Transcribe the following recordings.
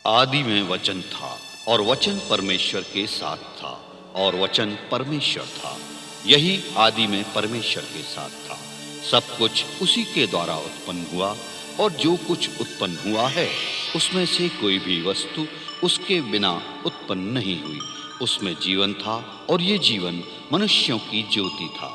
आदि में वचन था और वचन परमेश्वर के साथ था और वचन परमेश्वर था। यही आदि में परमेश्वर के साथ था। सब कुछ उसी के द्वारा उत्पन्न हुआ और जो कुछ उत्पन्न हुआ है उसमें से कोई भी वस्तु उसके बिना उत्पन्न नहीं हुई। उसमें जीवन था और ये जीवन मनुष्यों की ज्योति था।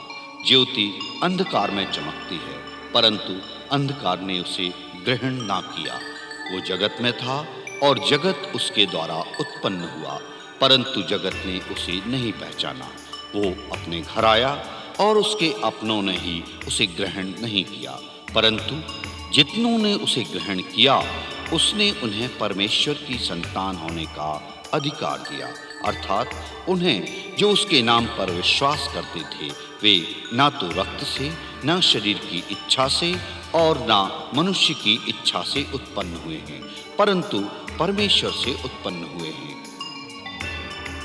ज्योति अंधकार में चमकती है, परंतु अंधकार ने उसे ग्रहण ना किया। वो जगत में था और जगत उसके द्वारा उत्पन्न हुआ, परंतु जगत ने उसे नहीं पहचाना। वो अपने घर आया और उसके अपनों ने ही उसे ग्रहण नहीं किया, परंतु जितनों ने उसे ग्रहण किया उसने उन्हें परमेश्वर की संतान होने का अधिकार दिया, अर्थात उन्हें जो उसके नाम पर विश्वास करते थे। वे ना तो रक्त से, ना शरीर की इच्छा से और ना मनुष्य की इच्छा से उत्पन्न हुए हैं, परंतु परमेश्वर से उत्पन्न हुए हैं।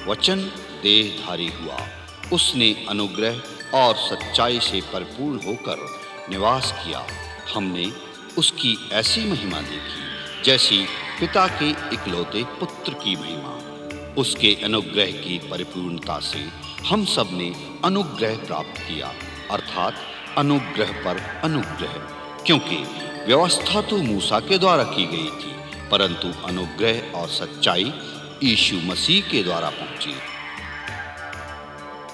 वचन देहधारी हुआ, उसने अनुग्रह और सच्चाई से परिपूर्ण होकर निवास किया। हमने उसकी ऐसी महिमा देखी जैसी पिता के इकलौते पुत्र की महिमा। उसके अनुग्रह की परिपूर्णता से हम सब ने अनुग्रह प्राप्त किया, अर्थात अनुग्रह पर अनुग्रह, क्योंकि व्यवस्था तो मूसा के द्वारा की गई थी, परंतु अनुग्रह और सच्चाई यीशु मसीह के द्वारा पहुंची।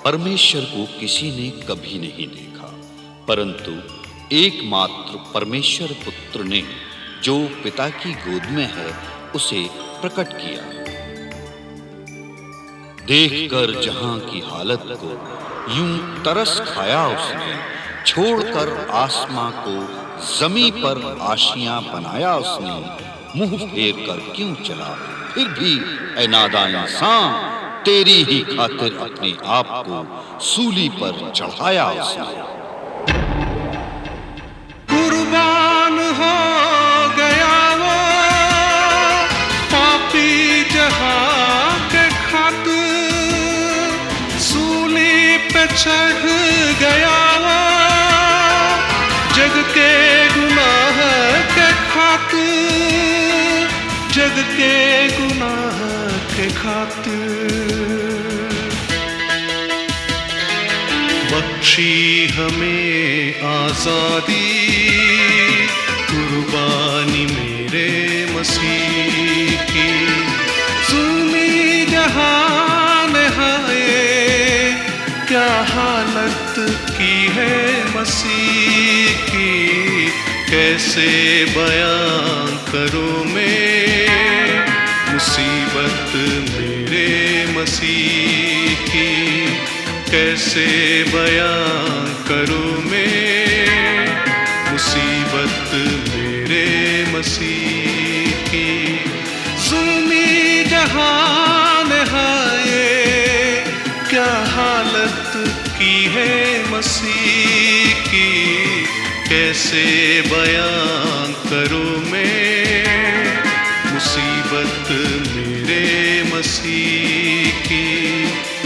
परमेश्वर को किसी ने कभी नहीं देखा, परंतु एकमात्र परमेश्वर पुत्र ने, जो पिता की गोद में है, उसे प्रकट किया। देखकर जहां की हालत को यूं तरस खाया उसने, छोड़कर आसमां को जमीन पर आशियां बनाया उसने। मुंह फेर कर क्यों चला, फिर भी ऐ नादान इंसान, तेरी ही खातिर अपने आप को सूली पर चढ़ाया उसने। कुर्बान हो गया वो पापी जहां के खातिर, सूली पे चढ़ गया वो जग के गुनाह के खातिर, जग के गुनाह के खातिर। बख्शी हमें आजादी, कुर्बानी मेरे मसीह की। जुल्मी जहान है क्या हालत की है मसीह की, कैसे बयां करूं मैं मुसीबत मेरे मसीह की, कैसे बयां करूं मैं मुसीबत मेरे मसीह की। जुल्मी जहान है क्या हालत की है मसीह की, कैसे बयां करूं मैं मुसीबत मेरे मसीह की,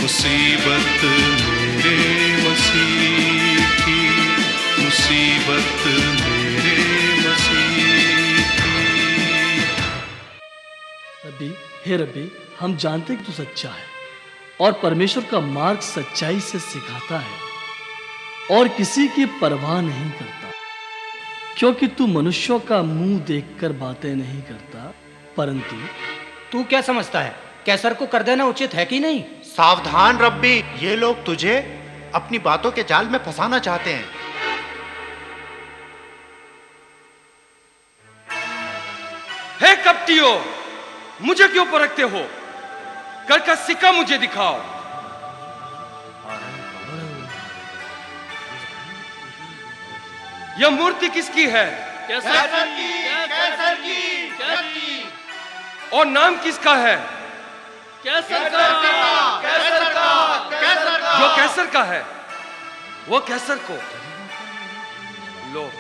मुसीबत मेरे मसीह की, मुसीबत मेरे मसीह की। रब्बी, हे रब्बी, हम जानते कि तू सच्चा है और परमेश्वर का मार्ग सच्चाई से सिखाता है और किसी की परवाह नहीं करता, क्योंकि तू मनुष्यों का मुंह देखकर बातें नहीं करता, परंतु तू क्या समझता है, कैसर को कर देना उचित है कि नहीं? सावधान रब्बी, ये लोग तुझे अपनी बातों के जाल में फंसाना चाहते हैं। हे कपटियों, मुझे क्यों परखते हो? कर का सिक्का मुझे दिखाओ। यह मूर्ति किसकी है? कैसर की, कैसर की, कैसर की। और नाम किसका है? कैसर का, कैसर का, कैसर का। जो कैसर का है वो कैसर को लो,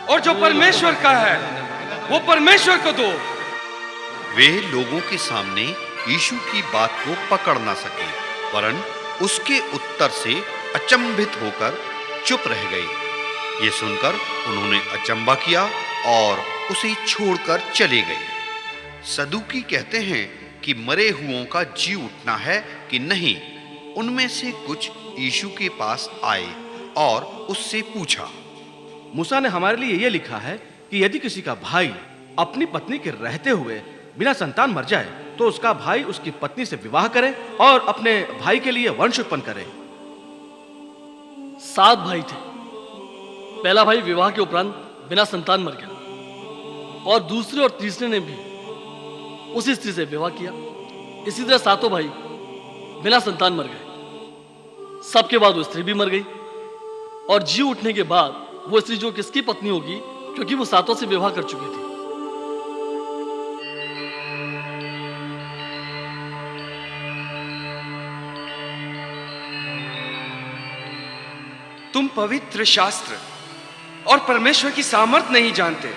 और जो परमेश्वर का है वो परमेश्वर को दो। वे लोगों के सामने यीशु की बात को पकड़ ना सके, वरन उसके उत्तर से अचंभित होकर चुप रह गए। ये सुनकर उन्होंने अचंबा किया और उसे छोड़कर चले गए। सदूकी कहते हैं कि मरे हुओं का जी उठना है कि नहीं। उनमें से कुछ यीशु के पास आए और उससे पूछा, मूसा ने हमारे लिए यह लिखा है कि यदि किसी का भाई अपनी पत्नी के रहते हुए बिना संतान मर जाए तो उसका भाई उसकी पत्नी से विवाह करे और अपने भाई के लिए वंश उत्पन्न करे। 7 भाई थे। पहला भाई विवाह के उपरांत बिना संतान मर गया और दूसरे और तीसरे ने भी उसी स्त्री से विवाह किया। इसी तरह 7 भाई बिना संतान मर गए। सबके बाद वो स्त्री भी मर गई और जी उठने के बाद वो स्त्री जो किसकी पत्नी होगी, क्योंकि वो 7 से विवाह कर चुकी थी। तुम पवित्र शास्त्र और परमेश्वर की सामर्थ नहीं जानते,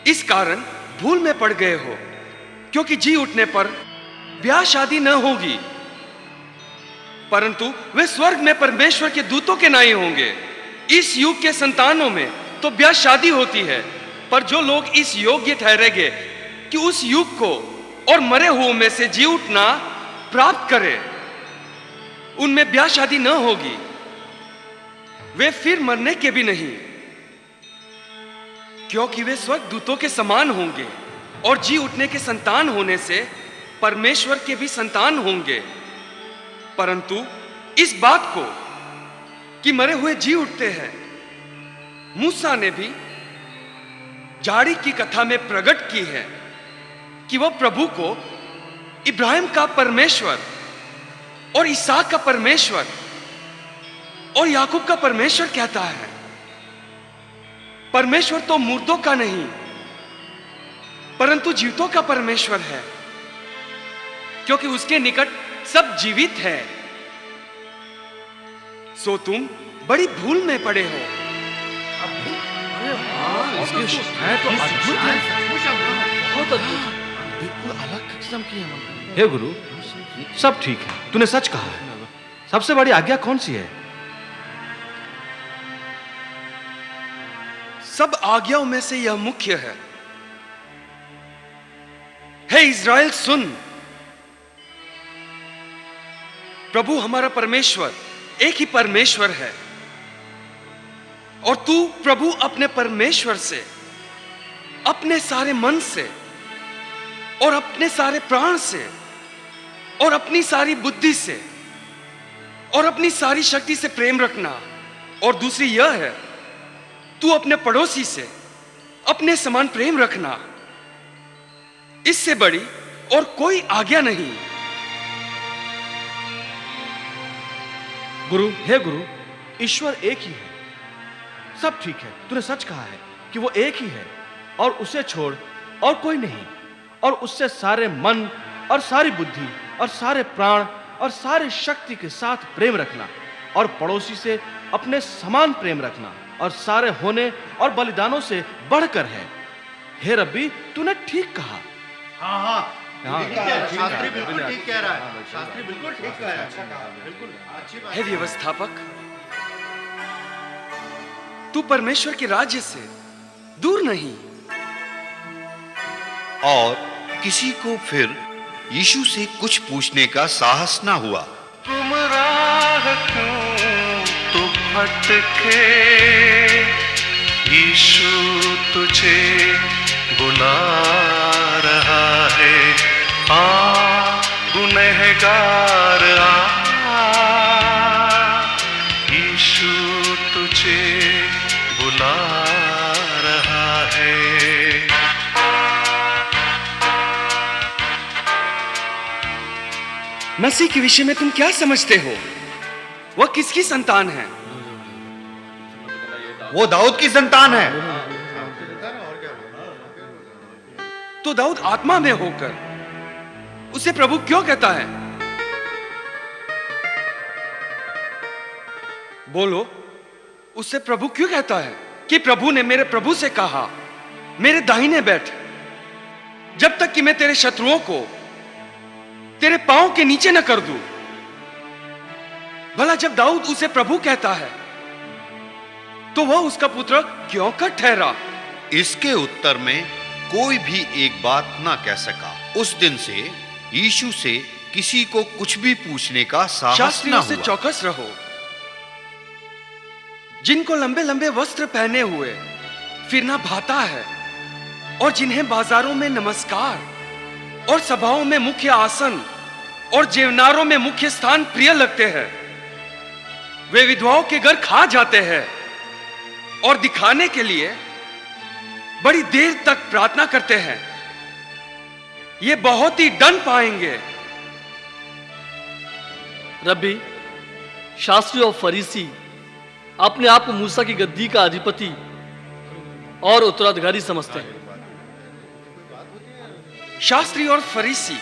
इस कारण भूल में पड़ गए हो, क्योंकि जी उठने पर ब्याह शादी न होगी, परंतु वे स्वर्ग में परमेश्वर के दूतों के नाई होंगे। इस युग के संतानों में तो ब्याह शादी होती है, पर जो लोग इस योग्य ठहरेंगे कि उस युग को और मरे हुओं में से जी उठना प्राप्त करे, उनमें ब्याह शादी न होगी। वे फिर मरने के भी नहीं, क्योंकि वे स्वर्ग दूतों के समान होंगे और जी उठने के संतान होने से परमेश्वर के भी संतान होंगे। परंतु इस बात को कि मरे हुए जी उठते हैं, मूसा ने भी जाड़ी की कथा में प्रकट की है कि वह प्रभु को इब्राहिम का परमेश्वर और इसहाक का परमेश्वर और याकूब का परमेश्वर कहता है। परमेश्वर तो मुर्दों का नहीं, परंतु जीवितों का परमेश्वर है, क्योंकि उसके निकट सब जीवित है। सो तुम बड़ी भूल में पड़े हो। बहुत अद्भुत। बिल्कुल अलग किस्म की है। हे गुरु, सब ठीक है, तूने सच कहा है। सबसे बड़ी आज्ञा कौन सी है? सब आज्ञाओं में से यह मुख्य है, हे इज़राइल सुन, प्रभु हमारा परमेश्वर एक ही परमेश्वर है, और तू प्रभु अपने परमेश्वर से अपने सारे मन से और अपने सारे प्राण से और अपनी सारी बुद्धि से और अपनी सारी शक्ति से प्रेम रखना। और दूसरी यह है, तू अपने पड़ोसी से अपने समान प्रेम रखना। इससे बड़ी और कोई आज्ञा नहीं। गुरु, हे गुरु, ईश्वर एक ही है। सब ठीक है, तूने सच कहा है कि वो एक ही है और उसे छोड़ और कोई नहीं, और उससे सारे मन और सारी बुद्धि और सारे प्राण और सारी शक्ति के साथ प्रेम रखना, और पड़ोसी से अपने समान प्रेम रखना, और सारे होने और बलिदानों से बढ़कर है। हे रब्बी, तूने ठीक कहा। हाँ, शास्त्री बिल्कुल ठीक कह रहा है। शास्त्री बिल्कुल ठीक कह रहा है। बिल्कुल अच्छी बात। हे व्यवस्थापक, तू परमेश्वर के राज्य से दूर नहीं। और किसी को फिर यीशु से कुछ पूछने का साहस ना हुआ। तुम राह क्यों तो भटके, यीशु तुझे बुला रहा है। आ गुनहगार आ, यीशु तुझे बुला रहा है। मसीह के विषय में तुम क्या समझते हो? वह किसकी संतान है? वो दाऊद की संतान है। तो दाऊद आत्मा में होकर उसे प्रभु क्यों कहता है? बोलो, उससे प्रभु क्यों कहता है कि प्रभु ने मेरे प्रभु से कहा, मेरे दाहिने बैठ, जब तक कि मैं तेरे शत्रुओं को तेरे पांव के नीचे न कर दूं। भला जब दाऊद उसे प्रभु कहता है तो वह उसका पुत्र क्यों कर ठहरा? इसके उत्तर में कोई भी एक बात ना कह सका। उस दिन से यीशु से किसी को कुछ भी पूछने का साहस ना शास्त्रियों से हुआ। चौकस रहो, जिनको लंबे लंबे वस्त्र पहने हुए फिरना भाता है और जिन्हें बाजारों में नमस्कार और सभाओं में मुख्य आसन और जेवनारों में मुख्य स्थान प्रिय लगते हैं। वे विधवाओं के घर खा जाते हैं और दिखाने के लिए बड़ी देर तक प्रार्थना करते हैं। ये बहुत ही दंड पाएंगे। रब्बी, शास्त्री और फरीसी अपने आप को मूसा की गद्दी का अधिपति और उत्तराधिकारी समझते हैं। शास्त्री और फरीसी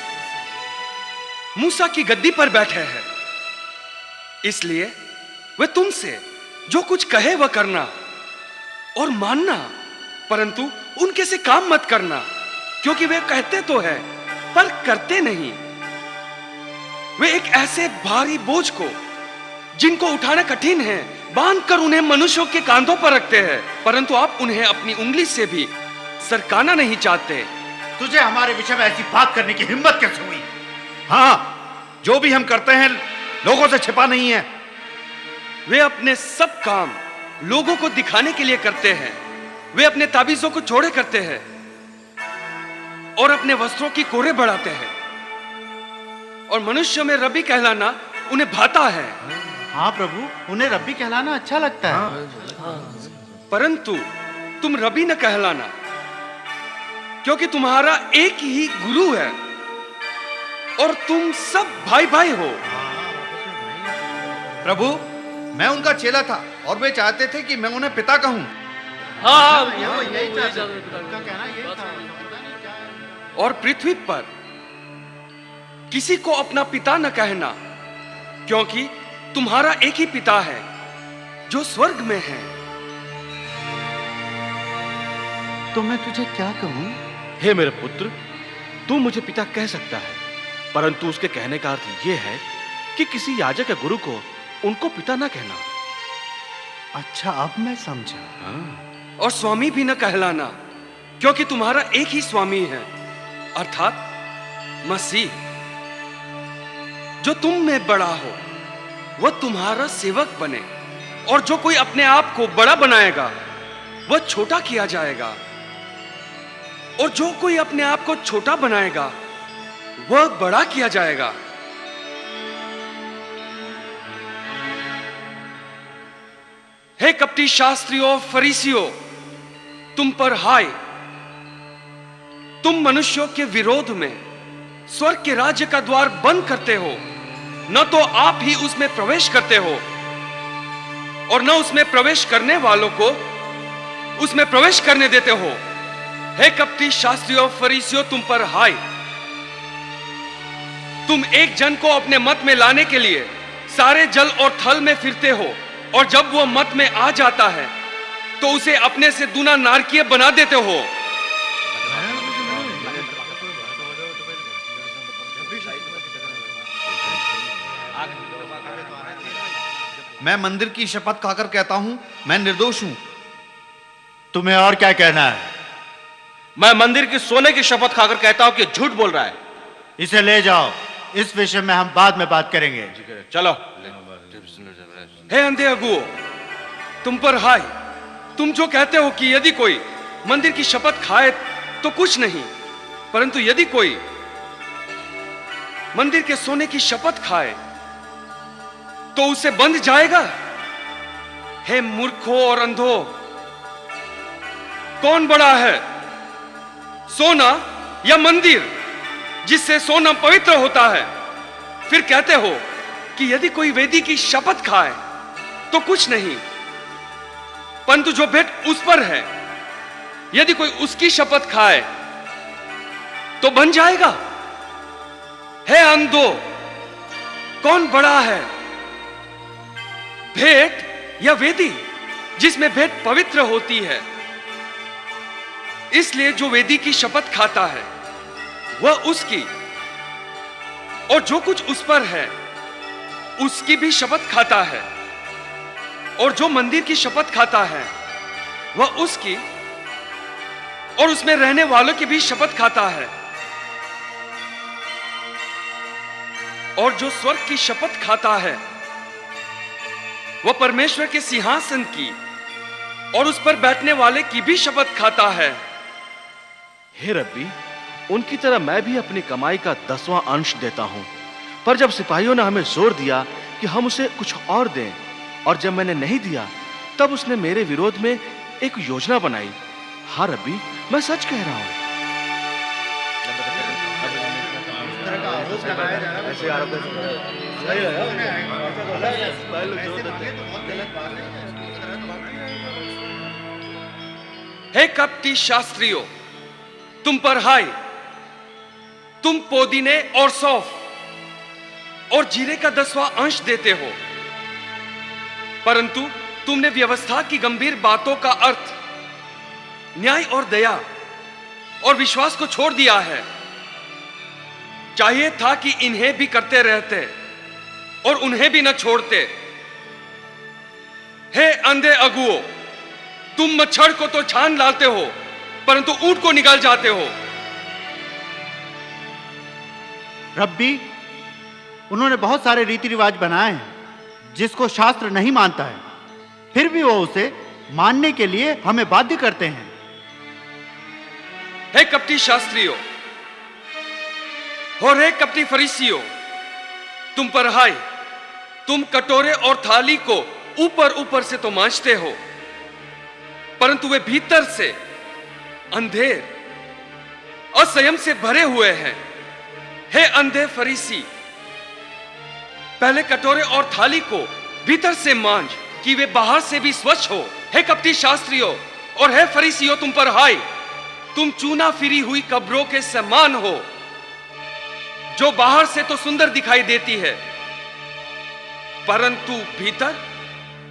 मूसा की गद्दी पर बैठे हैं, इसलिए वे तुमसे जो कुछ कहे वह करना और मानना, परंतु उनके से काम मत करना, क्योंकि वे कहते तो है पर करते नहीं। वे एक ऐसे भारी बोझ को जिनको उठाना कठिन है बांधकर उन्हें मनुष्यों के कांधों पर रखते हैं, परंतु आप उन्हें अपनी उंगली से भी सरकाना नहीं चाहते। तुझे हमारे विषय में ऐसी बात करने की हिम्मत कैसे हुई? हाँ, जो भी हम करते हैं लोगों से छिपा नहीं है। वे अपने सब काम लोगों को दिखाने के लिए करते हैं। वे अपने ताबीजों को चौड़े करते हैं और अपने वस्त्रों की कोरे बढ़ाते हैं, और मनुष्य में रब्बी कहलाना उन्हें भाता है। हाँ प्रभु, उन्हें रब्बी कहलाना अच्छा लगता है। परंतु तुम रब्बी न कहलाना, क्योंकि तुम्हारा एक ही गुरु है और तुम सब भाई भाई हो। प्रभु, मैं उनका चेला था और वे चाहते थे कि मैं उन्हें पिता कहूं। हाँ, और पृथ्वी पर किसी को अपना पिता न कहना, क्योंकि तुम्हारा एक ही पिता है जो स्वर्ग में है। तो मैं तुझे क्या कहूं? हे मेरे पुत्र, तू मुझे पिता कह सकता है, परंतु उसके कहने का अर्थ यह है कि किसी याजक या गुरु को उनको पिता ना कहना। अच्छा, अब मैं समझा। और स्वामी भी न कहलाना, क्योंकि तुम्हारा एक ही स्वामी है, अर्थात मसीह। जो तुम में बड़ा हो वह तुम्हारा सेवक बने, और जो कोई अपने आप को बड़ा बनाएगा वह छोटा किया जाएगा, और जो कोई अपने आप को छोटा बनाएगा वह बड़ा किया जाएगा। हे कपटी शास्त्रियों फरीसियों, तुम पर हाय! तुम मनुष्यों के विरोध में स्वर्ग के राज्य का द्वार बंद करते हो। न तो आप ही उसमें प्रवेश करते हो और न उसमें प्रवेश करने वालों को उसमें प्रवेश करने देते हो। हे कपटी शास्त्रियों फरीसियों, तुम पर हाय! तुम एक जन को अपने मत में लाने के लिए सारे जल और थल में फिरते हो, और जब वह मत में आ जाता है तो उसे अपने से दूना नारकीय बना देते हो। मैं मंदिर की शपथ खाकर कहता हूं, मैं निर्दोष हूं। तुम्हें और क्या कहना है? मैं मंदिर की सोने की शपथ खाकर कहता हूं कि झूठ बोल रहा है। इसे ले जाओ, इस विषय में हम बाद में बात करेंगे। चलो। हे अंधे अगुओं, तुम पर हाय! तुम जो कहते हो कि यदि कोई मंदिर की शपथ खाए तो कुछ नहीं, परंतु यदि कोई मंदिर के सोने की शपथ खाए तो उसे बंध जाएगा। हे मूर्खों और अंधों, कौन बड़ा है, सोना या मंदिर जिससे सोना पवित्र होता है? फिर कहते हो कि यदि कोई वेदी की शपथ खाए तो कुछ नहीं, परंतु जो भेंट उस पर है यदि कोई उसकी शपथ खाए तो बन जाएगा। हे अंधों, कौन बड़ा है, भेंट या वेदी जिसमें भेंट पवित्र होती है? इसलिए जो वेदी की शपथ खाता है वह उसकी, और जो कुछ उस पर है उसकी भी शपथ खाता है, और जो मंदिर की शपथ खाता है वह उसकी और उसमें रहने वालों की भी शपथ खाता है। और जो स्वर्ग की शपथ खाता है वह परमेश्वर के सिंहासन की और उस पर बैठने वाले की भी शपथ खाता है। हे रब्बी, उनकी तरह मैं भी अपनी कमाई का 10वां अंश देता हूं। पर जब सिपाहियों ने हमें जोर दिया कि हम उसे कुछ और दें, और जब मैंने नहीं दिया, तब उसने मेरे विरोध में एक योजना बनाई। हाँ रब्बी, मैं सच कह रहा हूं। हे कपटी शास्त्रियों, तुम पर हाय, तुम पोदीने और सौफ और जीरे का 10वां अंश देते हो, परंतु तुमने व्यवस्था की गंभीर बातों का अर्थ, न्याय और दया और विश्वास को छोड़ दिया है। चाहिए था कि इन्हें भी करते रहते और उन्हें भी न छोड़ते। हे अंधे अगुओं, तुम मच्छर को तो छान डालते हो, परंतु ऊंट को निकाल जाते हो। रब्बी, उन्होंने बहुत सारे रीति रिवाज बनाए हैं जिसको शास्त्र नहीं मानता है, फिर भी वो उसे मानने के लिए हमें बाध्य करते हैं। हे कपटी शास्त्रियों और हे कपटी फरीसियों, तुम पर हाय, तुम कटोरे और थाली को ऊपर ऊपर से तो मांजते हो, परंतु वे भीतर से अंधेर असंयम से भरे हुए हैं। हे अंधे फरीसी, पहले कटोरे और थाली को भीतर से मांज कि वे बाहर से भी स्वच्छ हो। हे कपटी शास्त्रियों और हे फरीसियों, तुम पर हाय, तुम चूना फिरी हुई कब्रों के समान हो, जो बाहर से तो सुंदर दिखाई देती है, परंतु भीतर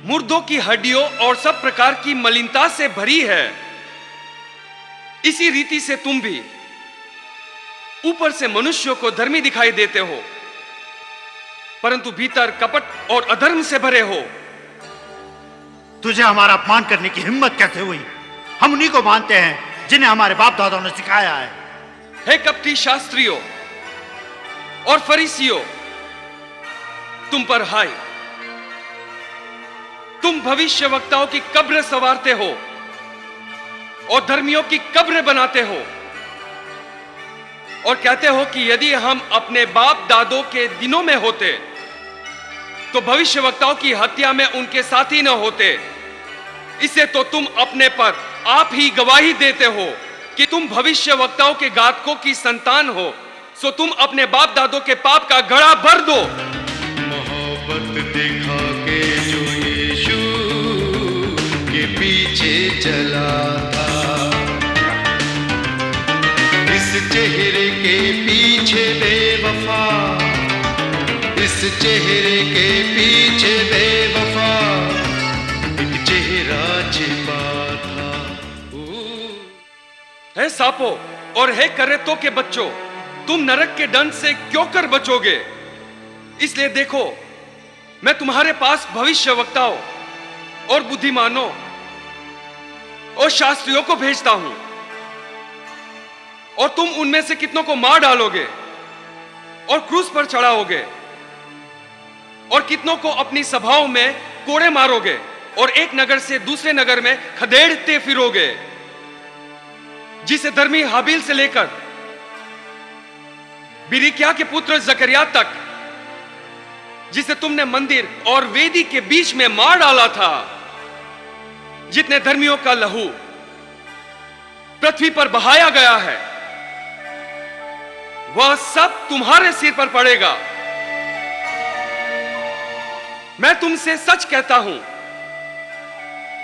मुर्दों की हड्डियों और सब प्रकार की मलिनता से भरी है। इसी रीति से तुम भी ऊपर से मनुष्यों को धर्मी दिखाई देते हो, परंतु भीतर कपट और अधर्म से भरे हो। तुझे हमारा अपमान करने की हिम्मत कैसे हुई? हम उन्हीं को मानते हैं जिन्हें हमारे बाप दादाओं ने सिखाया है। हे कपटी शास्त्रियों और फरीसियों, तुम पर हाय, तुम भविष्यवक्ताओं की कब्र संवारते हो और धर्मियों की कब्र बनाते हो और कहते हो कि यदि हम अपने बाप दादों के दिनों में होते तो भविष्यवक्ताओं की हत्या में उनके साथी न होते। इससे तो तुम अपने पर आप ही गवाही देते हो कि तुम भविष्यवक्ताओं के घातकों की संतान हो, सो तुम अपने बाप दादों के पाप का घड़ा भर दो। मोहब्बत दिखा के जो यीशु के पीछे चला था, इस चेहरे के पीछे बेवफा, इस चेहरे के पीछे बेवफा एक चेहरा छिपा था। हे सांपों और हे करेतों के बच्चों, तुम नरक के दंड से क्यों कर बचोगे? इसलिए देखो, मैं तुम्हारे पास भविष्यवक्ताओं और बुद्धिमानों और शास्त्रियों को भेजता हूं, और तुम उनमें से कितनों को मार डालोगे और क्रूस पर चढ़ाओगे, और कितनों को अपनी सभाओं में कोड़े मारोगे और एक नगर से दूसरे नगर में खदेड़ते फिरोगे। जिसे धर्मी हाबिल से लेकर बिरिक्या के पुत्र जकरिया तक, जिसे तुमने मंदिर और वेदी के बीच में मार डाला था, जितने धर्मियों का लहू पृथ्वी पर बहाया गया है, वह सब तुम्हारे सिर पर पड़ेगा। मैं तुमसे सच कहता हूं,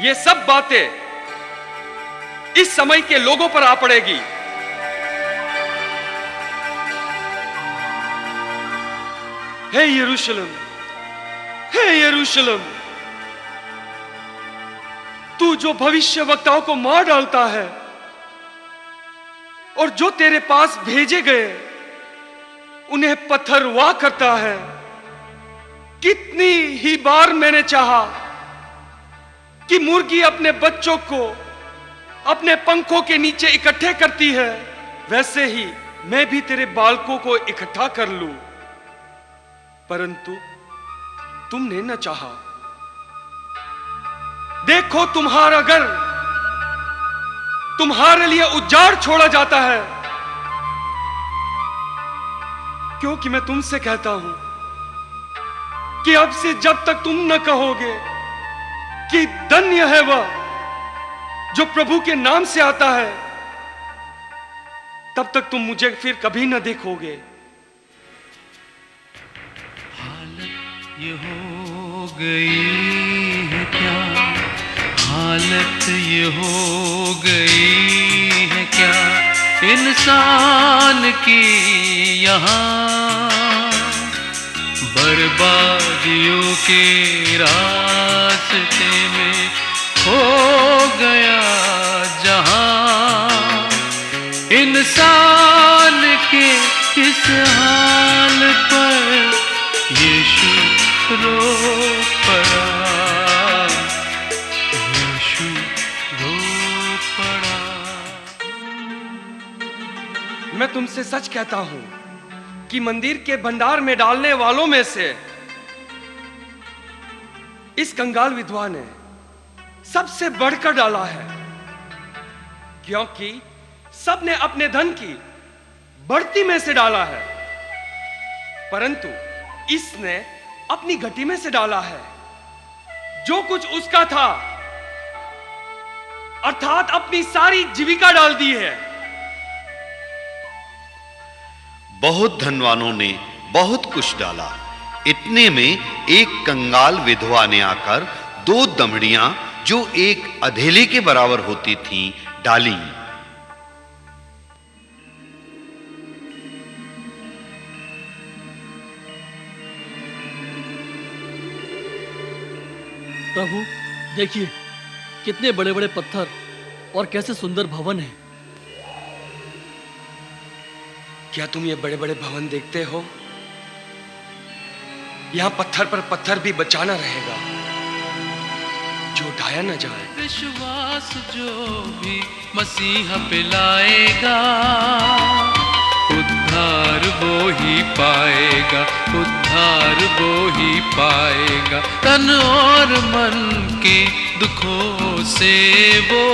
ये सब बातें इस समय के लोगों पर आ पड़ेगी। हे यरूशलेम, हे यरूशलेम, तू जो भविष्यवक्ताओं को मार डालता है और जो तेरे पास भेजे गए उन्हें पत्थरवाह करता है, कितनी ही बार मैंने चाहा कि मुर्गी अपने बच्चों को अपने पंखों के नीचे इकट्ठे करती है, वैसे ही मैं भी तेरे बालकों को इकट्ठा कर लूं, परंतु तुमने न चाहा। देखो तुम्हारा घर तुम्हारे लिए उजाड़ छोड़ा जाता है, क्योंकि मैं तुमसे कहता हूं कि अब से जब तक तुम न कहोगे कि धन्य है वह जो प्रभु के नाम से आता है, तब तक तुम मुझे फिर कभी न देखोगे। हालत ये हो गई है क्या, हालत ये हो गई है क्या इंसान की यहाँ, बर्बादियों के रास्ते में खो गया जहां, इंसान के इस हाल पर यीशु रो पड़ा, यीशु रो पड़ा। मैं तुमसे सच कहता हूं कि मंदिर के भंडार में डालने वालों में से इस कंगाल विधवा ने सबसे बढ़कर डाला है, क्योंकि सबने अपने धन की बढ़ती में से डाला है, परंतु इसने अपनी घटी में से डाला है, जो कुछ उसका था, अर्थात अपनी सारी जीविका डाल दी है। बहुत धनवानों ने बहुत कुछ डाला, इतने में एक कंगाल विधवा ने आकर 2 दमड़ियां जो एक अधेले के बराबर होती थीं डाली। प्रभु देखिए कितने बड़े बड़े पत्थर और कैसे सुंदर भवन हैं। क्या तुम ये बड़े बड़े भवन देखते हो? यहां पत्थर पर पत्थर भी बचाना रहेगा जो ढाया न जाए। विश्वास जो भी मसीह पे लाएगा, उद्धार वो ही पाएगा, उद्धार वो ही पाएगा। तन और मन के दुखों से वो,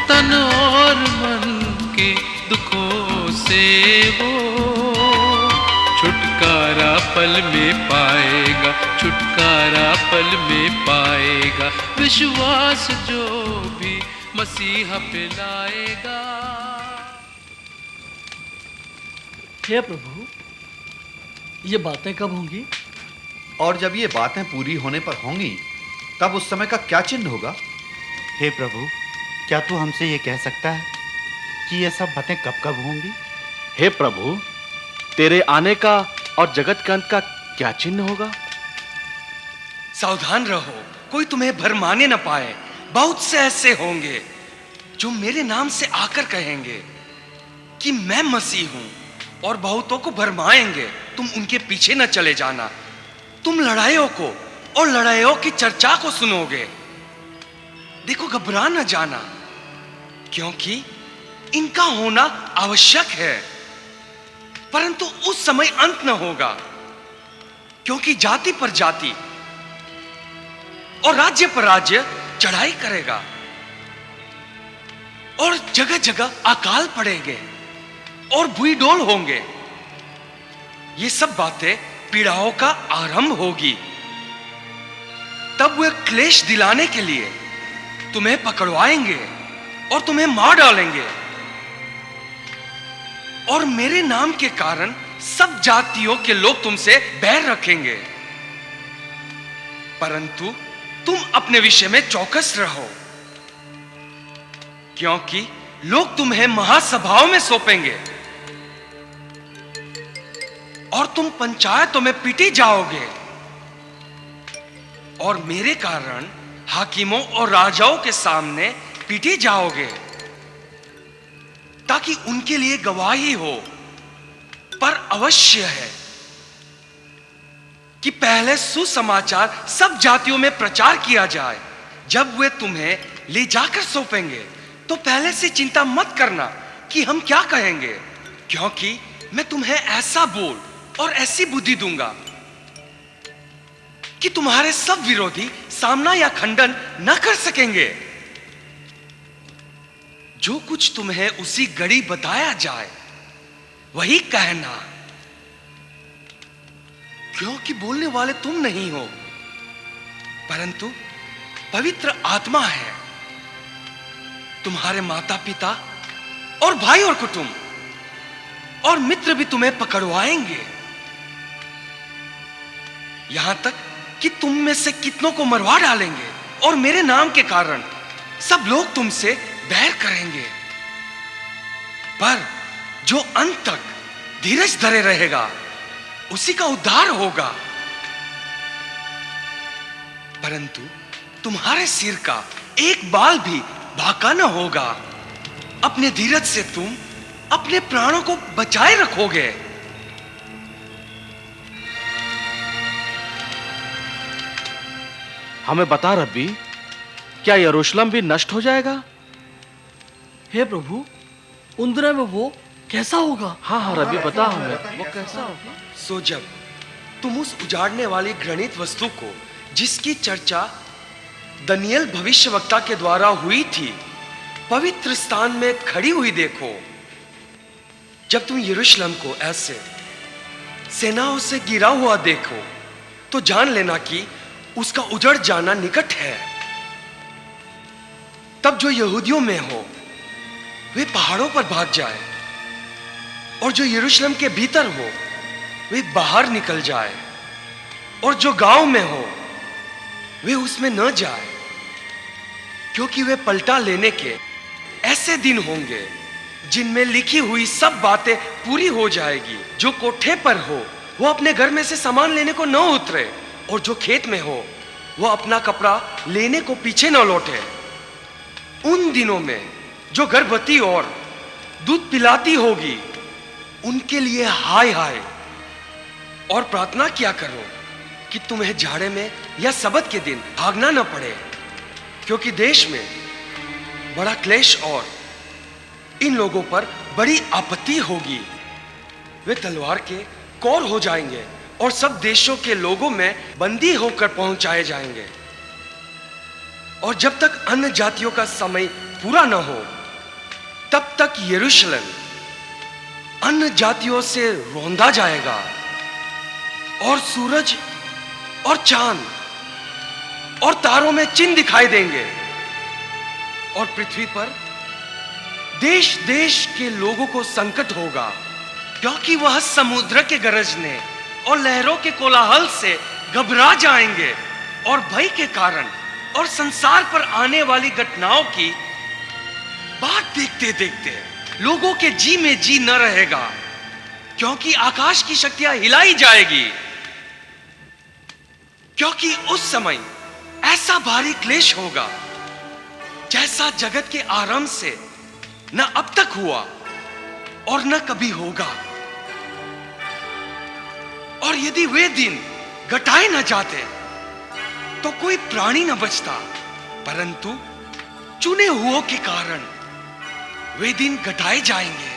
तन और मन के दुखों से वो छुटकारा पल में पाएगा, छुटकारा पल में पाएगा। विश्वास जो भी मसीह पे लाएगा। हे प्रभु, ये बातें कब होंगी? और जब ये बातें पूरी होने पर होंगी, तब उस समय का क्या चिन्ह होगा? हे प्रभु, क्या तू हमसे ये कह सकता है कि ये सब बातें कब कब होंगी? हे प्रभु, तेरे आने का और जगत के अंत का क्या चिन्ह होगा? सावधान रहो, कोई तुम्हें भरमाने न पाए। बहुत से ऐसे होंगे जो मेरे नाम से आकर कहेंगे कि मैं मसीह हूं, और बहुतों को भरमाएंगे। तुम उनके पीछे न चले जाना। तुम लड़ाइयों को और लड़ाइयों की चर्चा को सुनोगे। देखो, घबरा न जाना, क्योंकि इनका होना आवश्यक है, परंतु उस समय अंत न होगा, क्योंकि जाति पर जाति और राज्य पर राज्य चढ़ाई करेगा, और जगह जगह अकाल पड़ेंगे और भूई डोल होंगे। ये सब बातें पीड़ाओं का आरंभ होगी। तब वे क्लेश दिलाने के लिए तुम्हें पकड़वाएंगे और तुम्हें मार डालेंगे, और मेरे नाम के कारण सब जातियों के लोग तुमसे बैर रखेंगे। परंतु तुम अपने विषय में चौकस रहो, क्योंकि लोग तुम्हें महासभाओं में सौंपेंगे और तुम पंचायतों में पीटे जाओगे, और मेरे कारण हाकिमों और राजाओं के सामने पीटे जाओगे, ताकि उनके लिए गवाही हो। पर अवश्य है कि पहले सुसमाचार सब जातियों में प्रचार किया जाए, जब वे तुम्हें ले जाकर सौंपेंगे तो पहले से चिंता मत करना कि हम क्या कहेंगे, क्योंकि मैं तुम्हें ऐसा बोल और ऐसी बुद्धि दूंगा कि तुम्हारे सब विरोधी सामना या खंडन न कर सकेंगे। जो कुछ तुम्हें उसी घड़ी बताया जाए वही कहना, क्योंकि बोलने वाले तुम नहीं हो परंतु पवित्र आत्मा है। तुम्हारे माता पिता और भाई और कुटुंब और मित्र भी तुम्हें पकड़वाएंगे, यहां तक कि तुम में से कितनों को मरवा डालेंगे और मेरे नाम के कारण सब लोग तुमसे बैर करेंगे। पर जो अंत तक धीरज धरे रहेगा उसी का उद्धार होगा। परंतु तुम्हारे सिर का एक बाल भी बांका न होगा। अपने धीरज से तुम अपने प्राणों को बचाए रखोगे। हमें बता रब्बी, क्या यरूशलेम भी नष्ट हो जाएगा? हे प्रभु, उन दिनों में वो कैसा होगा? हाँ रब्बी, बता हमें वो कैसा होगा। सो जब तुम उस उजाड़ने वाली घृणित वस्तु को, जिसकी चर्चा दनियल भविष्यवक्ता के द्वारा हुई थी, पवित्र स्थान में खड़ी हुई देखो, जब तुम यरूशलेम को ऐसे सेनाओं से गिरा हुआ देखो तो जान लेना कि उसका उजड़ जाना निकट है। तब जो यहूदियों में हो वे पहाड़ों पर भाग जाए और जो यरूशलेम के भीतर हो वे बाहर निकल जाए और जो गांव में हो वे उसमें न जाए, क्योंकि वे पलटा लेने के ऐसे दिन होंगे जिनमें लिखी हुई सब बातें पूरी हो जाएगी। जो कोठे पर हो वो अपने घर में से सामान लेने को न उतरे और जो खेत में हो वो अपना कपड़ा लेने को पीछे न लौटे। उन दिनों में जो गर्भवती और दूध पिलाती होगी उनके लिए हाय हाय। और प्रार्थना किया करो कि तुम्हें जाड़े में या सबत के दिन भागना न पड़े, क्योंकि देश में बड़ा क्लेश और इन लोगों पर बड़ी आपत्ति होगी। वे तलवार के कौर हो जाएंगे और सब देशों के लोगों में बंदी होकर पहुंचाए जाएंगे। और जब तक अन्य जातियों का समय पूरा न हो तब तक यरूशलेम अन्य जातियों से रौंदा जाएगा और सूरज और चांद और तारों में चिन्ह दिखाई देंगे और पृथ्वी पर देश देश के लोगों को संकट होगा, क्योंकि वह समुद्र के गरजने और लहरों के कोलाहल से घबरा जाएंगे और भय के कारण और संसार पर आने वाली घटनाओं की बात देखते देखते लोगों के जी में जी न रहेगा, क्योंकि आकाश की शक्तियां हिलाई जाएगी। क्योंकि उस समय ऐसा भारी क्लेश होगा जैसा जगत के आरंभ से न अब तक हुआ और न कभी होगा। और यदि वे दिन घटाए न जाते तो कोई प्राणी न बचता, परंतु चुने हुओं के कारण वे दिन घटाए जाएंगे।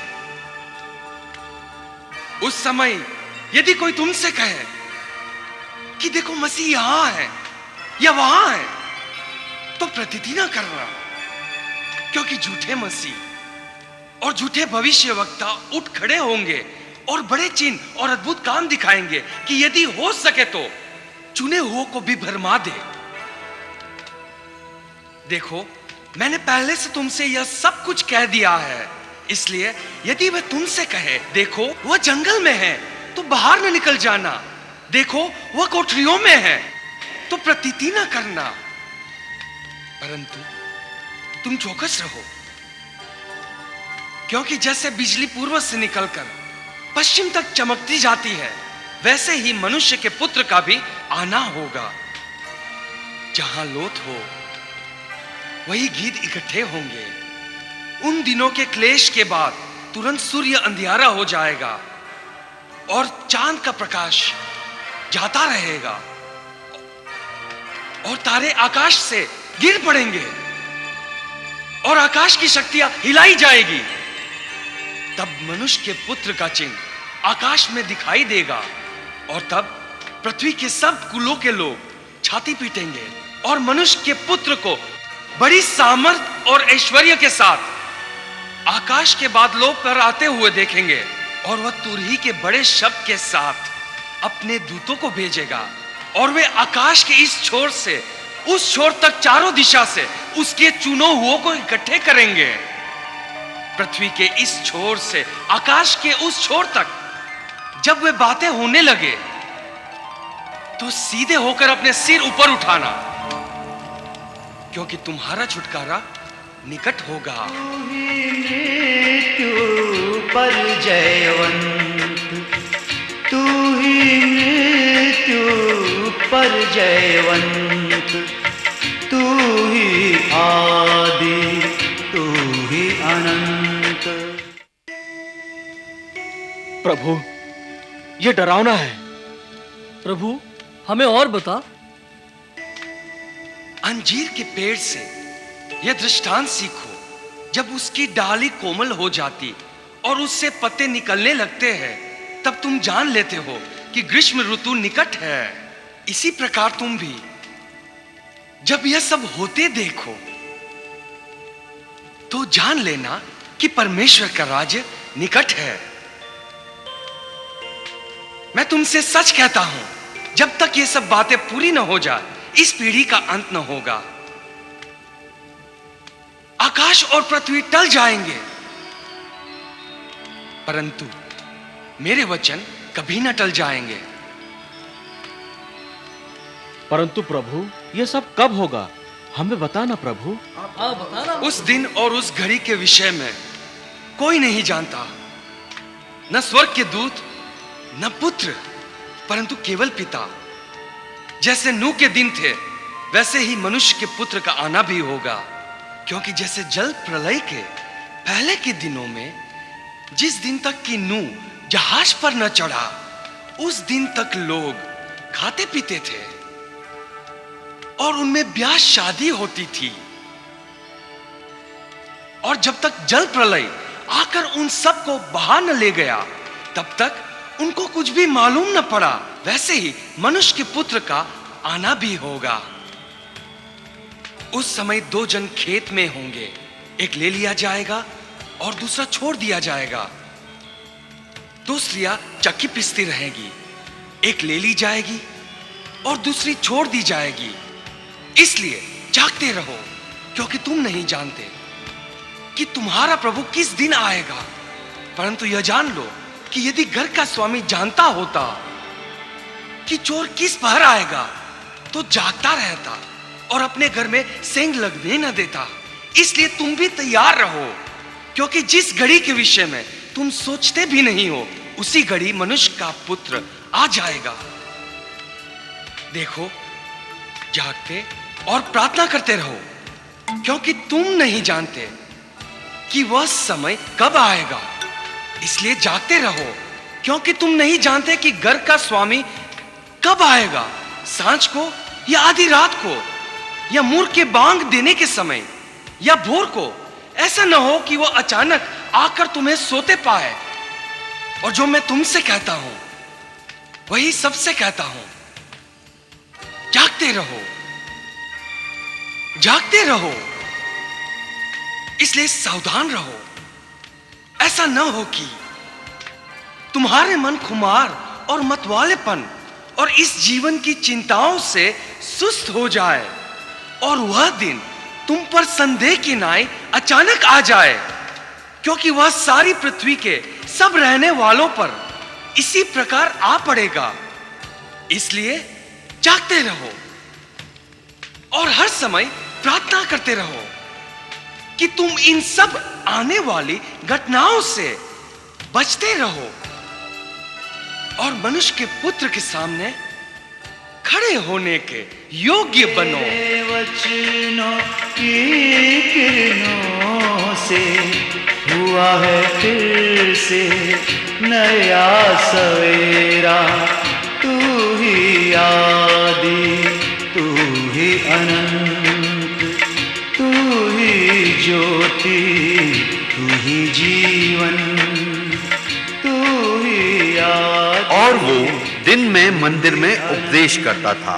उस समय यदि कोई तुमसे कहे कि देखो मसीह यहां है या वहां है, तो प्रतीति न करना, क्योंकि झूठे मसीह और झूठे भविष्यवक्ता उठ खड़े होंगे और बड़े चिन्ह और अद्भुत काम दिखाएंगे कि यदि हो सके तो चुने हुओं को भी भरमा दे। देखो, मैंने पहले से तुमसे यह सब कुछ कह दिया है, इसलिए यदि वह तुमसे कहे देखो वह जंगल में है तो बाहर न निकल जाना, देखो वह कोठरियों में है तो प्रतीति न करना, परंतु तुम चौकस रहो, क्योंकि जैसे बिजली पूर्व से निकलकर पश्चिम तक चमकती जाती है, वैसे ही मनुष्य के पुत्र का भी आना होगा। जहां लोथ हो वही गीध इकट्ठे होंगे। उन दिनों के क्लेश के बाद तुरंत सूर्य अंधियारा हो जाएगा और चांद का प्रकाश जाता रहेगा और तारे आकाश से गिर पड़ेंगे और आकाश की शक्तियां हिलाई जाएगी। तब मनुष्य के पुत्र का चिन्ह आकाश में दिखाई देगा और तब पृथ्वी के सब कुलों के लोग छाती पीटेंगे और मनुष्य के पुत्र को बड़ी सामर्थ और ऐश्वर्य के साथ आकाश के बादलों पर आते हुए देखेंगे और वह तुरही के बड़े शब्द के साथ अपने दूतों को भेजेगा और वे आकाश के इस छोर से उस छोर तक चारों दिशा से उसके चुने हुओं को इकट्ठे करेंगे। पृथ्वी के इस छोर से आकाश के उस छोर तक जब वे बातें होने लगे तो सीधे होकर अपने सिर ऊपर उठाना, क्योंकि तुम्हारा छुटकारा निकट होगा। मृत्यु पर जयवंत, तू ही मृत्यु पर जयवंत, तू ही आदि, तू ही अनंत। प्रभु, ये डरावना है। प्रभु, हमें और बता। अंजीर के पेड़ से यह दृष्टांत सीखो, जब उसकी डाली कोमल हो जाती और उससे पत्ते निकलने लगते हैं, तब तुम जान लेते हो कि ग्रीष्म ऋतु निकट है। इसी प्रकार तुम भी जब यह सब होते देखो तो जान लेना कि परमेश्वर का राज्य निकट है। मैं तुमसे सच कहता हूं, जब तक ये सब बातें पूरी न हो जाए, इस पीढ़ी का अंत न होगा। आकाश और पृथ्वी टल जाएंगे, परंतु मेरे वचन कभी न टल जाएंगे। परंतु प्रभु, ये सब कब होगा? हमें बताना प्रभु। बताना। उस दिन और उस घड़ी के विषय में कोई नहीं जानता, न स्वर्ग के दूत, न पुत्र, परंतु केवल पिता। जैसे नूह के दिन थे, वैसे ही मनुष्य के पुत्र का आना भी होगा। क्योंकि जैसे जल प्रलय के पहले के दिनों में, जिस दिन तक कि नूह जहाज पर न चढ़ा, उस दिन तक लोग खाते पीते थे और उनमें ब्याह शादी होती थी, और जब तक जल प्रलय आकर उन सब को बहा न ले गया, तब तक उनको कुछ भी मालूम न पड़ा। वैसे ही मनुष्य के पुत्र का आना भी होगा। उस समय दो जन खेत में होंगे, एक ले लिया जाएगा और दूसरा छोड़ दिया जाएगा। दो स्त्रियां चक्की पिसती रहेगी, एक ले ली जाएगी और दूसरी छोड़ दी जाएगी। इसलिए जागते रहो, क्योंकि तुम नहीं जानते कि तुम्हारा प्रभु किस दिन आएगा। परंतु यह जान लो कि यदि घर का स्वामी जानता होता कि चोर किस पहर आएगा, तो जागता रहता और अपने घर में सेंध लगने न देता। इसलिए तुम भी तैयार रहो, क्योंकि जिस घड़ी के विषय में तुम सोचते भी नहीं हो, उसी घड़ी मनुष्य का पुत्र आ जाएगा। देखो, जागते और प्रार्थना करते रहो, क्योंकि तुम नहीं जानते कि वह समय कब आएगा। इसलिए जागते रहो, क्योंकि तुम नहीं जानते कि घर का स्वामी कब आएगा, सांझ को या आधी रात को, या मूर्ख के बांग देने के समय, या भोर को। ऐसा न हो कि वह अचानक आकर तुम्हें सोते पाए। और जो मैं तुमसे कहता हूं, वही सबसे कहता हूं, जागते रहो, जागते रहो। इसलिए सावधान रहो, ऐसा न हो कि तुम्हारे मन खुमार और मतवालेपन और इस जीवन की चिंताओं से सुस्त हो जाए, और वह दिन तुम पर संदेह की नाई अचानक आ जाए, क्योंकि वह सारी पृथ्वी के सब रहने वालों पर इसी प्रकार आ पड़ेगा। इसलिए जागते रहो और हर समय प्रार्थना करते रहो कि तुम इन सब आने वाली घटनाओं से बचते रहो और मनुष्य के पुत्र के सामने खड़े होने के योग्य बनो। वचनों की किरणों से हुआ है फिर से नया सवेरा। तू ही आदि, तू ही अनंत, तू ही ज्योति, तू ही जीवन, तू ही याद। और वो दिन में मंदिर में उपदेश करता था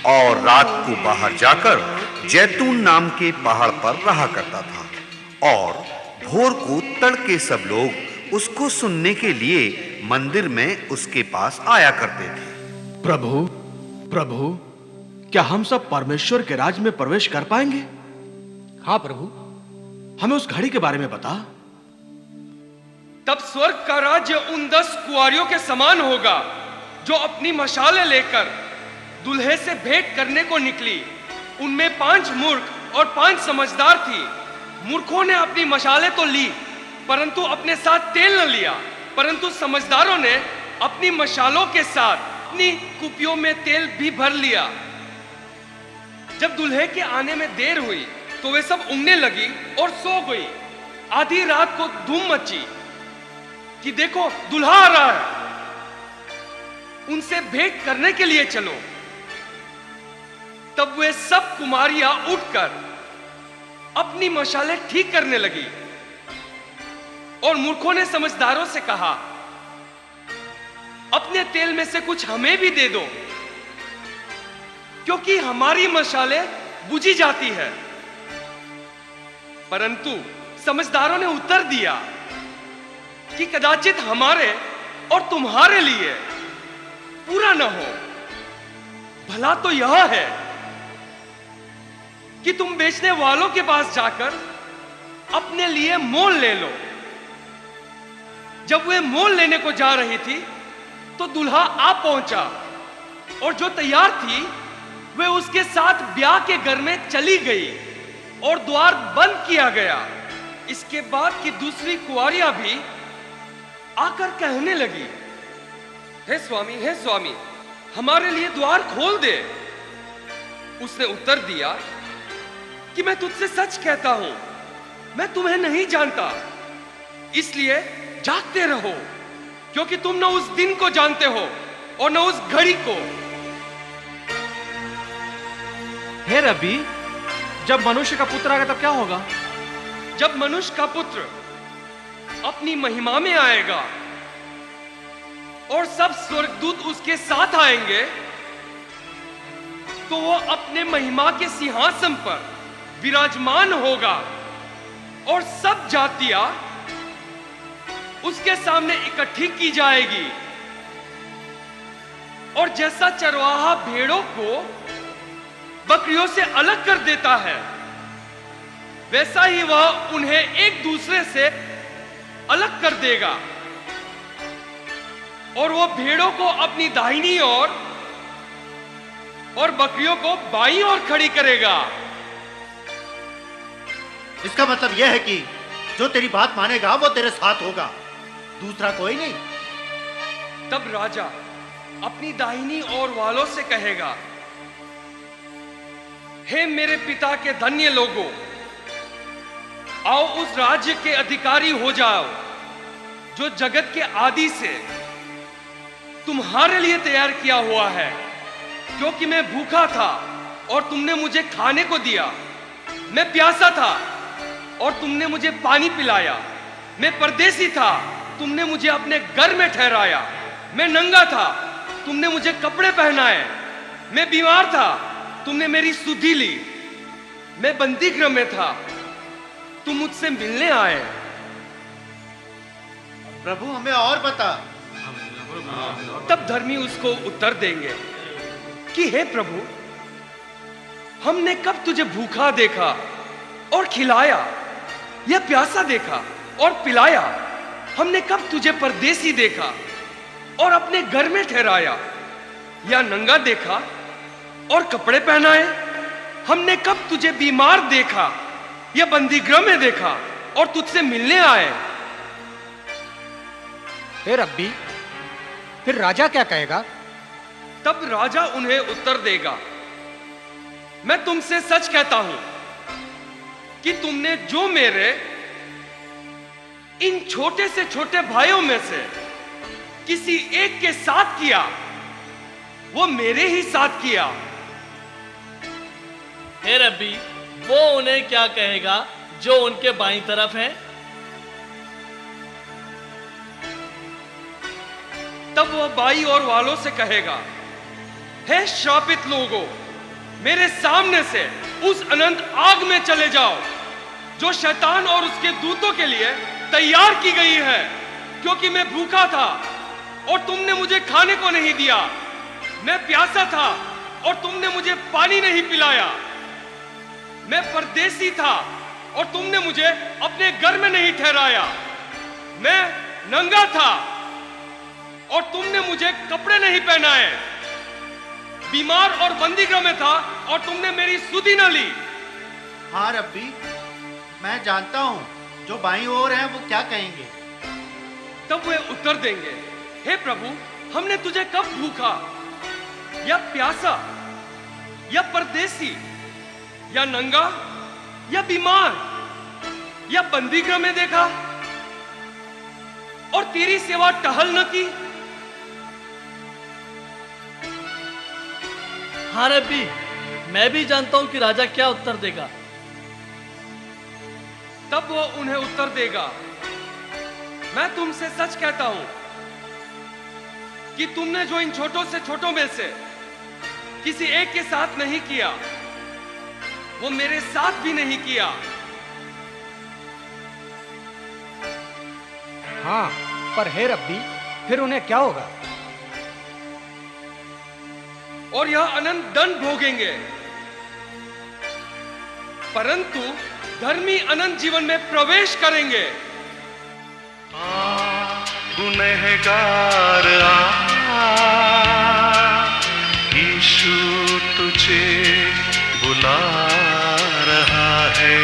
और रात को बाहर जाकर जैतून नाम के पहाड़ पर रहा करता था। और भोर को तड़के सब लोग उसको सुनने के लिए मंदिर में उसके पास आया करते थे। प्रभु, प्रभु, क्या हम सब परमेश्वर के राज में प्रवेश कर पाएंगे? हाँ प्रभु। हमें उस घड़ी के बारे में बता। तब स्वर्ग का राज्य उन 10 कुंवारियों के समान होगा जो अपनी मशालें लेकर दूल्हे से भेंट करने को निकली। उनमें 5 मूर्ख और 5 समझदार थी। मूर्खों ने अपनी मशालें तो ली, परंतु अपने साथ तेल न लिया। परंतु समझदारों ने अपनी मशालों के साथ अपनी कुपियों में तेल भी भर लिया। जब दूल्हे के आने में देर हुई तो वे सब ऊँघने लगी और सो गई। आधी रात को धूम मची कि देखो दूल्हा आ रहा है, उनसे भेंट करने के लिए चलो। तब वे सब कुमारियां उठकर अपनी मशालें ठीक करने लगी। और मूर्खों ने समझदारों से कहा, अपने तेल में से कुछ हमें भी दे दो, क्योंकि हमारी मशालें बुझी जाती है। परंतु समझदारों ने उत्तर दिया कि कदाचित हमारे और तुम्हारे लिए पूरा न हो। भला तो यह है कि तुम बेचने वालों के पास जाकर अपने लिए मोल ले लो। जब वे मोल लेने को जा रही थी तो दूल्हा आ पहुंचा, और जो तैयार थी वे उसके साथ ब्याह के घर में चली गई और द्वार बंद किया गया। इसके बाद की दूसरी कुंवारियां भी आकर कहने लगी, हे स्वामी, हमारे लिए द्वार खोल दे। उसने उत्तर दिया कि मैं तुझसे सच कहता हूं, मैं तुम्हें नहीं जानता, इसलिए जागते रहो, क्योंकि तुम न उस दिन को जानते हो और न उस घड़ी को। हे रब्बी, जब मनुष्य का पुत्र आएगा तब क्या होगा? जब मनुष्य का पुत्र अपनी महिमा में आएगा और सब स्वर्गदूत उसके साथ आएंगे, तो वो अपने महिमा के सिंहासन पर विराजमान होगा और सब जातियां उसके सामने इकट्ठी की जाएगी। और जैसा चरवाहा भेड़ों को बकरियों से अलग कर देता है, वैसा ही वह उन्हें एक दूसरे से अलग कर देगा। और वो भेड़ों को अपनी दाहिनी ओर और बकरियों को बाईं ओर खड़ी करेगा। इसका मतलब यह है कि जो तेरी बात मानेगा वो तेरे साथ होगा, दूसरा कोई नहीं। तब राजा अपनी दाहिनी ओर वालों से कहेगा, हे मेरे पिता के धन्य लोगों, आओ उस राज्य के अधिकारी हो जाओ जो जगत के आदि से तुम्हारे लिए तैयार किया हुआ है। क्योंकि मैं भूखा था और तुमने मुझे खाने को दिया, मैं प्यासा था और तुमने मुझे पानी पिलाया, मैं परदेसी था, तुमने मुझे अपने घर में ठहराया, मैं नंगा था, तुमने मुझे कपड़े पहनाए, मैं बीमार था, तुमने मेरी सुधि ली, मैं बंदी गृह में था, तुम मुझसे मिलने आए। प्रभु हमें और बता। तब धर्मी उसको उत्तर देंगे कि हे प्रभु, हमने कब तुझे भूखा देखा और खिलाया, या प्यासा देखा और पिलाया? हमने कब तुझे परदेसी देखा और अपने घर में ठहराया, या नंगा देखा और कपड़े पहनाए? हमने कब तुझे बीमार देखा या बंदी गृह में देखा और तुझसे मिलने आए? हे रब्बी, फिर राजा क्या कहेगा? तब राजा उन्हें उत्तर देगा, मैं तुमसे सच कहता हूं कि तुमने जो मेरे इन छोटे से छोटे भाइयों में से किसी एक के साथ किया, वो मेरे ही साथ किया। हे रब्बी, वो उन्हें क्या कहेगा जो उनके बाईं तरफ है। तब वह बाई और वालों से कहेगा, हे श्रापित लोगों, मेरे सामने से उस अनंत आग में चले जाओ जो शैतान और उसके दूतों के लिए तैयार की गई है, क्योंकि मैं भूखा था और तुमने मुझे खाने को नहीं दिया, मैं प्यासा था और तुमने मुझे पानी नहीं पिलाया, मैं परदेसी था और तुमने मुझे अपने घर में नहीं ठहराया, मैं नंगा था और तुमने मुझे कपड़े नहीं पहनाए, बीमार और बंदीगृह में था और तुमने मेरी सुधि न ली। हाँ रब्बी, मैं जानता हूं जो बाईं ओर हैं वो क्या कहेंगे। तब वे उत्तर देंगे, हे प्रभु, हमने तुझे कब भूखा या प्यासा या परदेसी या नंगा या बीमार या बंदीगृह में देखा और तेरी सेवा टहल न की। हाँ रब्बी, मैं भी जानता हूं कि राजा क्या उत्तर देगा। तब वो उन्हें उत्तर देगा, मैं तुमसे सच कहता हूं कि तुमने जो इन छोटों से छोटों में से किसी एक के साथ नहीं किया, वो मेरे साथ भी नहीं किया। हाँ, पर हे रब्बी, फिर उन्हें क्या होगा? और यह अनंत दंड भोगेंगे, परंतु धर्मी अनंत जीवन में प्रवेश करेंगे। गुनहगार यीशु तुझे बुला रहा है।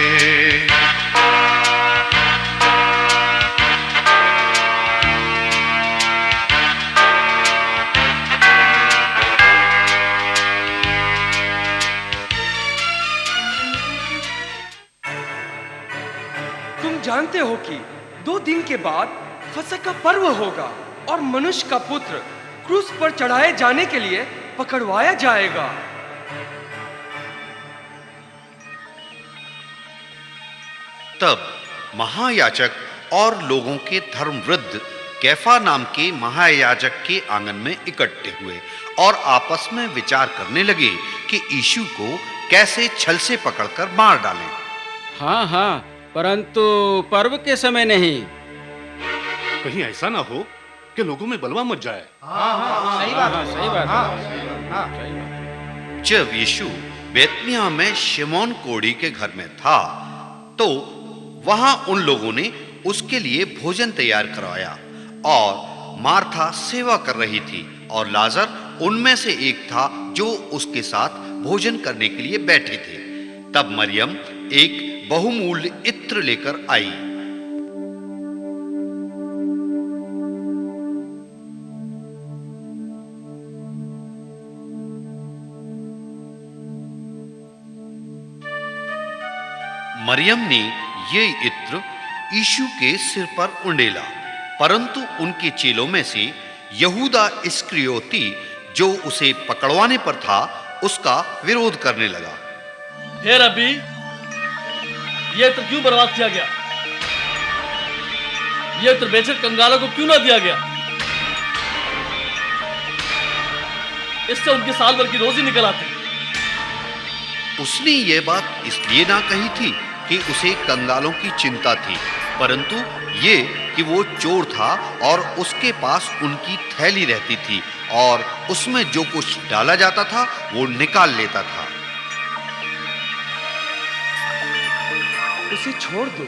तुम जानते हो कि 2 दिन के बाद फसह का पर्व होगा और मनुष्य का पुत्र क्रूस पर चढ़ाए जाने के लिए पकड़वाया जाएगा। तब महायाजक और लोगों के धर्मवृद्ध कैफा नाम के महायाजक के आंगन में इकट्ठे हुए और आपस में विचार करने लगे कि यीशु को कैसे छल से पकड़कर मार डालें। हाँ, परंतु पर्व के समय नहीं। कहीं ऐसा ना हो कि लोगों में बलवा मच जाए। सही बात। जब यीशु बेतनिया में शिमोन कोढ़ी के घर में था, तो वहां उन लोगों ने उसके लिए भोजन तैयार करवाया और मार्था सेवा कर रही थी और लाजर उनमें से एक था जो उसके साथ भोजन करने के लिए बैठे थे। तब मरियम एक बहुमूल्य इत्र लेकर आई। मरियम ने ये इत्र यीशु के सिर पर उंडेला, परंतु उनके चेलों में से यहूदा इस्करियोती, जो उसे पकड़वाने पर था, उसका विरोध करने लगा। हे रब्बी, ये इत्र क्यों बर्बाद किया गया? ये इत्र बेचकर कंगालों को क्यों ना दिया गया? इससे उनकी साल भर की रोजी निकल आती। उसने ये बात इसलिए ना कही थी कि उसे कंगालों की चिंता थी, परंतु ये कि वो चोर था और उसके पास उनकी थैली रहती थी और उसमें जो कुछ डाला जाता था वो निकाल लेता था। उसे छोड़ दो,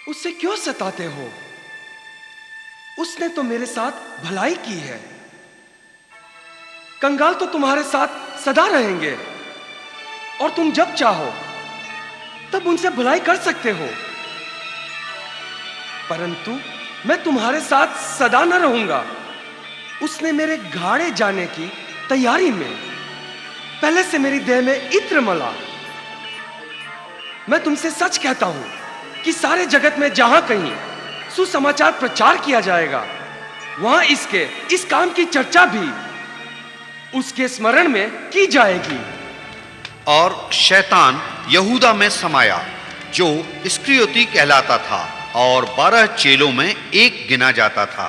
उससे क्यों सताते हो? उसने तो मेरे साथ भलाई की है। कंगाल तो तुम्हारे साथ सदा रहेंगे और तुम जब चाहो तब उनसे भलाई कर सकते हो, परंतु मैं तुम्हारे साथ सदा न रहूंगा। उसने मेरे घाड़े जाने की तैयारी में पहले से मेरी देह में इत्र मला। मैं तुमसे सच कहता हूं कि सारे जगत में जहां कहीं सुसमाचार प्रचार किया जाएगा, वहां इसके इस काम की चर्चा भी उसके स्मरण में की जाएगी। और शैतान यहूदा में समाया जो इस्करियोती कहलाता था और 12 चेलों में एक गिना जाता था।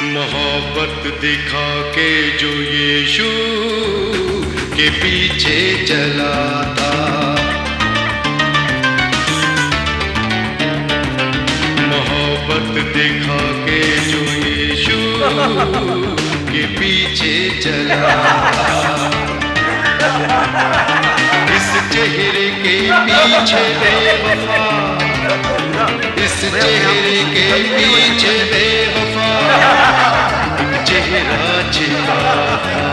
मोहब्बत दिखा के जो यीशु के पीछे चला था, मोहब्बत दिखा के जो यीशु के पीछे चला था, इस चेहरे के पीछे बेवफा, इस चेहरे के पीछे बेवफा चेहरा छिपा था।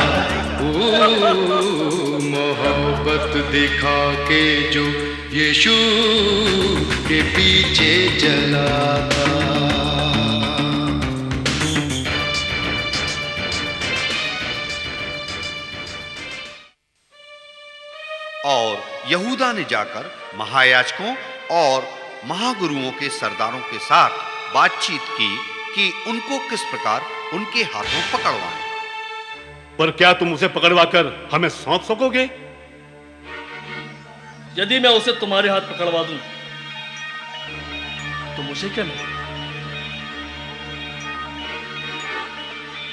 मोहब्बत दिखा के जो यीशु के पीछे चला था। और यहूदा ने जाकर महायाजकों और महागुरुओं के सरदारों के साथ बातचीत की कि उनको किस प्रकार उनके हाथों पकड़वाएं। पर क्या तुम उसे पकड़वाकर हमें सौंप सकोगे? यदि मैं उसे तुम्हारे हाथ पकड़वा दूं तो मुझे क्या मिलेगा?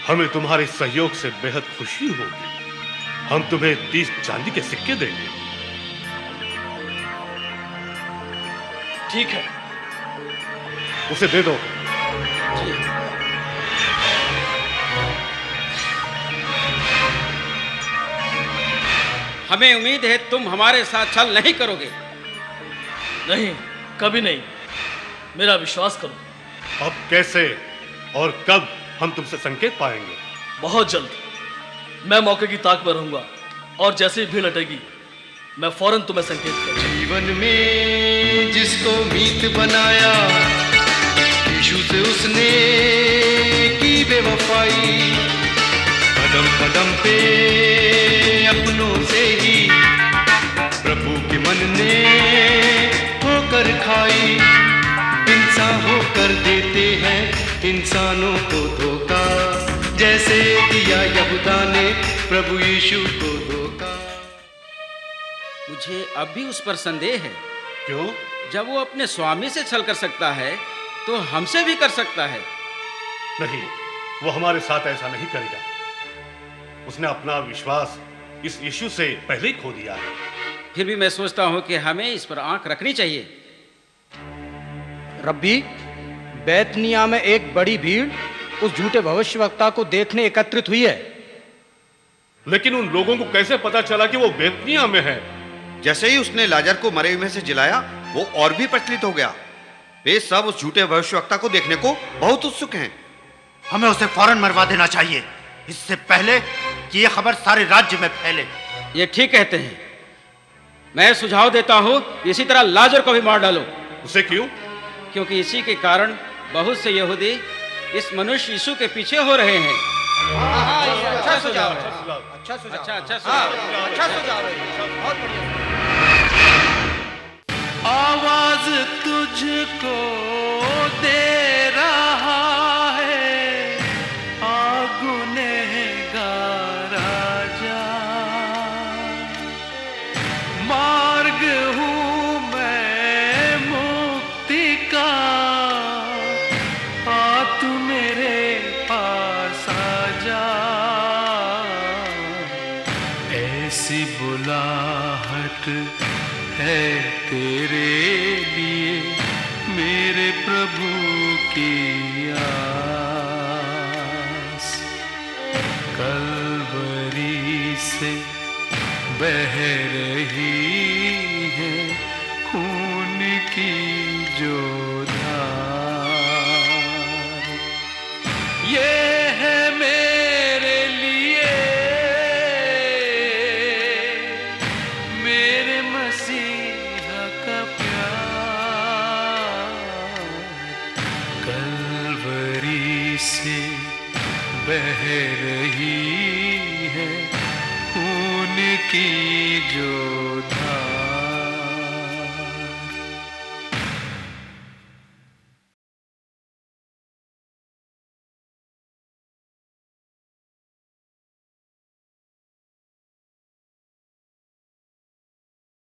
हमें तुम्हारे सहयोग से बेहद खुशी होगी। हम तुम्हें 30 चांदी के सिक्के देंगे। ठीक है, उसे दे दो। हमें उम्मीद है तुम हमारे साथ छल नहीं करोगे। नहीं, कभी नहीं। मेरा विश्वास करो। अब कैसे और कब हम तुमसे संकेत पाएंगे? बहुत जल्द। मैं मौके की ताक पर रहूंगा और जैसे ही भीड़ हटेगी मैं फौरन तुम्हें संकेत करूंगा। जीवन में जिसको मीत बनाया, यीशु से उसने की बेवफाई, कदम कदम पे अपनों से ही प्रभु के मन ने ठोकर खाई। इंसान होकर देते हैं इंसानों को धोखा, जैसे दिया यहूदा ने प्रभु यीशु को धोखा। मुझे अब भी उस पर संदेह है। क्यों? जब वो अपने स्वामी से छल कर सकता है तो हमसे भी कर सकता है। नहीं, वो हमारे साथ ऐसा नहीं करेगा। उसने अपना विश्वास इस यीशु से पहले ही खो दिया है। फिर भी मैं सोचता हूं कि हमें इस पर आंख रखनी चाहिए। रब्बी, बैतनिया में एक बड़ी भीड़ उस झूठे भविष्यवक्ता को देखने एकत्रित हुई है। लेकिन उन लोगों को कैसे पता चला कि वो बैतनिया में है? जैसे ही उसने लाजर को मरे हुए में से जिलाया, वो और भी प्रचलित हो गया। वे सब उस झूठे भविष्यवक्ता को देखने को बहुत उत्सुक हैं। हमें उसे फौरन मरवा देना चाहिए, इससे पहले कि यह खबर सारे राज्य में फैले। ये ठीक कहते हैं। मैं सुझाव देता हूं इसी तरह लाजर को भी मार डालो। उसे क्यों? क्योंकि इसी के कारण बहुत से यहूदी इस मनुष्य यीशु के पीछे हो रहे हैं। अच्छा सुझाव है। अच्छा सुझाव। अच्छा सुझाव। अच्छा सुझाव है। बहुत बढ़िया। आवाज तुझको दे रहा है, गुनहगार राजा। मार्ग हूँ मैं मुक्ति का, आ तू मेरे पास आ जा। ऐसी बुलाहट है तेरे लिए मेरे प्रभु की आस। कलवरी से बह रही है खून की जो धार। ये है मेरे लिए मेरे मसीहा का प्यार। कलवरी से बह रही है खून की जो धार।